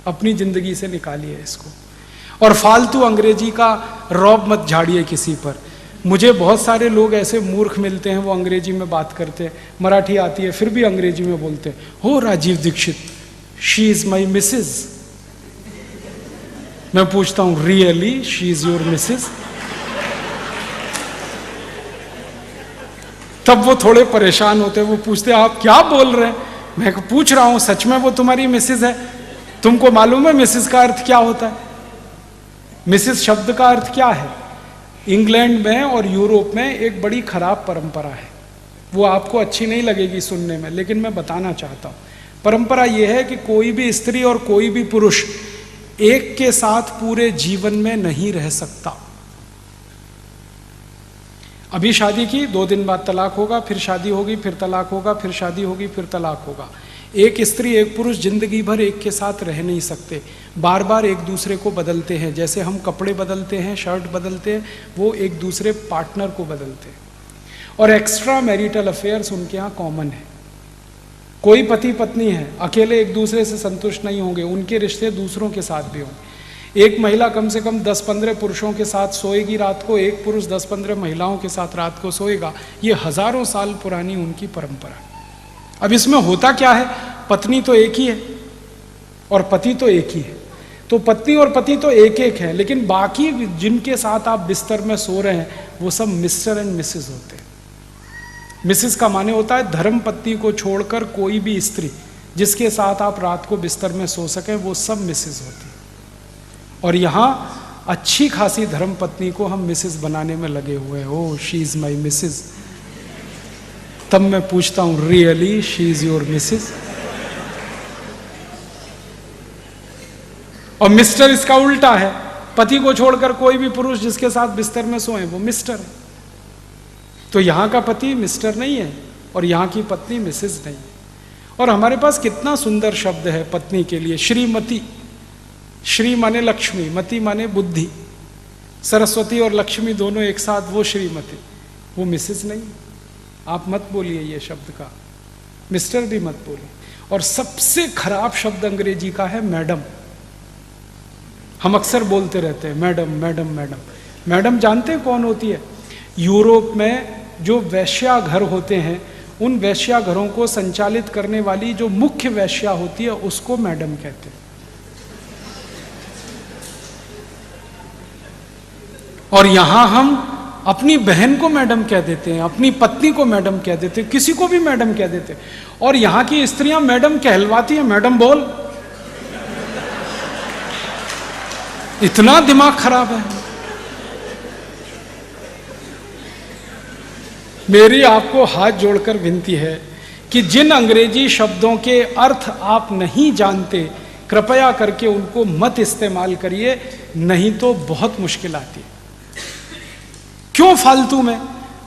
अपनी जिंदगी से निकालिए इसको। और फालतू अंग्रेजी का रौब मत झाड़िए किसी पर। मुझे बहुत सारे लोग ऐसे मूर्ख मिलते हैं, वो अंग्रेजी में बात करते हैं, मराठी आती है फिर भी अंग्रेजी में बोलते हैं, हो Rajiv Dixit, she is my Mrs. मैं पूछता हूं really she is your Mrs? तब वो थोड़े परेशान होते हैं, वो पूछते हैं आप क्या बोल रहे हैं? मैं पूछ रहा हूं सच में वो तुम्हारी मिसेज है? तुमको मालूम है मिसेज का अर्थ क्या होता है? मिसेज शब्द का अर्थ क्या है? इंग्लैंड में और यूरोप में एक बड़ी खराब परंपरा है, वो आपको अच्छी नहीं लगेगी सुनने में, लेकिन मैं बताना चाहता हूं। परंपरा यह है कि कोई भी स्त्री और कोई भी पुरुष एक के साथ पूरे जीवन में नहीं रह सकता। अभी शादी की, 2 दिन बाद तलाक होगा, फिर शादी होगी, फिर तलाक होगा, फिर शादी होगी, फिर तलाक होगा। एक स्त्री एक पुरुष जिंदगी भर एक के साथ रह नहीं सकते, बार बार एक दूसरे को बदलते हैं। जैसे हम कपड़े बदलते हैं, शर्ट बदलते हैं, वो एक दूसरे पार्टनर को बदलते हैं। और एक्स्ट्रा मैरिटल अफेयर्स उनके यहाँ कॉमन है। कोई पति पत्नी है, अकेले एक दूसरे से संतुष्ट नहीं होंगे, उनके रिश्ते दूसरों के साथ भी होंगे। एक महिला कम से कम 10-15 पुरुषों के साथ सोएगी रात को, एक पुरुष 10-15 महिलाओं के साथ रात को सोएगा। ये हजारों साल पुरानी उनकी परंपरा है। अब इसमें होता क्या है, पत्नी तो एक ही है और पति तो एक ही है, तो पत्नी और पति तो एक एक है, लेकिन बाकी जिनके साथ आप बिस्तर में सो रहे हैं वो सब मिस्टर एंड मिसेस होते हैं। मिसेस का माने होता है धर्म पत्नी को छोड़कर कोई भी स्त्री जिसके साथ आप रात को बिस्तर में सो सके, वो सब मिसेस होती है। और यहां अच्छी खासी धर्म पत्नी को हम मिसेस बनाने में लगे हुए हैं। Oh she is my Mrs. तब मैं पूछता हूं really she is your Mrs? और मिस्टर इसका उल्टा है, पति को छोड़कर कोई भी पुरुष जिसके साथ बिस्तर में सोए वो मिस्टर है। तो यहां का पति मिस्टर नहीं है और यहां की पत्नी मिसेस नहीं है। और हमारे पास कितना सुंदर शब्द है पत्नी के लिए, श्रीमती। श्री माने लक्ष्मी, मति माने बुद्धि। सरस्वती और लक्ष्मी दोनों एक साथ, वो श्रीमती, वो मिसेस नहीं। आप मत बोलिए ये शब्द का, मिस्टर भी मत बोलिए। और सबसे खराब शब्द अंग्रेजी का है मैडम। हम अक्सर बोलते रहते हैं मैडम मैडम मैडम। मैडम जानते हैं कौन होती है? यूरोप में जो वेश्याघर होते हैं, उन वेश्याघरों को संचालित करने वाली जो मुख्य वेश्या होती है उसको मैडम कहते हैं। और यहां हम अपनी बहन को मैडम कह देते हैं, अपनी पत्नी को मैडम कह देते हैं, किसी को भी मैडम कह देते हैं। और यहां की स्त्रियां मैडम कहलवाती हैं, मैडम बोल। इतना दिमाग खराब है। मेरी आपको हाथ जोड़कर विनती है कि जिन अंग्रेजी शब्दों के अर्थ आप नहीं जानते, कृपया करके उनको मत इस्तेमाल करिए, नहीं तो बहुत मुश्किल आती है। क्यों फालतू में?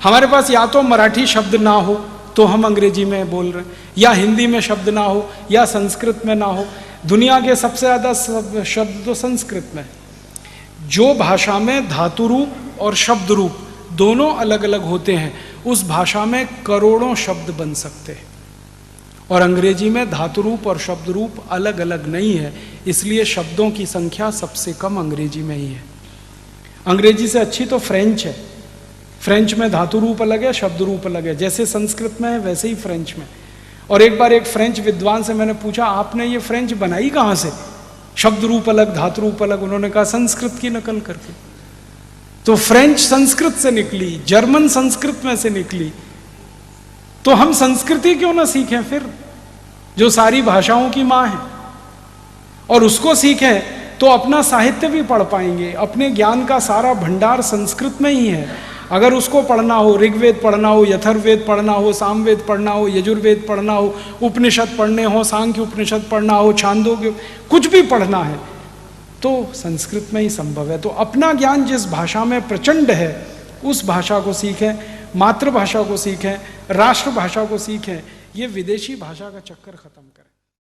हमारे पास या तो मराठी शब्द ना हो तो हम अंग्रेजी में बोल रहे हैं, या हिंदी में शब्द ना हो, या संस्कृत में ना हो। दुनिया के सबसे ज्यादा शब्द तो संस्कृत में। जो भाषा में धातु रूप और शब्द रूप दोनों अलग अलग होते हैं, उस भाषा में करोड़ों शब्द बन सकते हैं। और अंग्रेजी में धातु रूप और शब्द रूप अलग अलग नहीं है, इसलिए शब्दों की संख्या सबसे कम अंग्रेजी में ही है। अंग्रेजी से अच्छी तो फ्रेंच है। फ्रेंच में धातु रूप अलग है, शब्द रूप अलग है, जैसे संस्कृत में है वैसे ही फ्रेंच में। और एक बार एक फ्रेंच विद्वान से मैंने पूछा, आपने ये फ्रेंच बनाई कहाँ से? शब्द रूप अलग, धातु रूप अलग। उन्होंने कहा संस्कृत की नकल करके। तो फ्रेंच संस्कृत से निकली, जर्मन संस्कृत में से निकली, तो हम संस्कृति क्यों ना सीखें फिर, जो सारी भाषाओं की माँ है? और उसको सीखें तो अपना साहित्य भी पढ़ पाएंगे। अपने ज्ञान का सारा भंडार संस्कृत में ही है। अगर उसको पढ़ना हो, ऋग्वेद पढ़ना हो, यथर्ववेद पढ़ना हो, सामवेद पढ़ना हो, यजुर्वेद पढ़ना हो, उपनिषद पढ़ने हो, सांख्य उपनिषद पढ़ना हो, छांदोग्य, कुछ भी पढ़ना है तो संस्कृत में ही संभव है। तो अपना ज्ञान जिस भाषा में प्रचंड है उस भाषा को सीखें, मातृभाषा को सीखें, राष्ट्रभाषा को सीखें, ये विदेशी भाषा का चक्कर खत्म करें।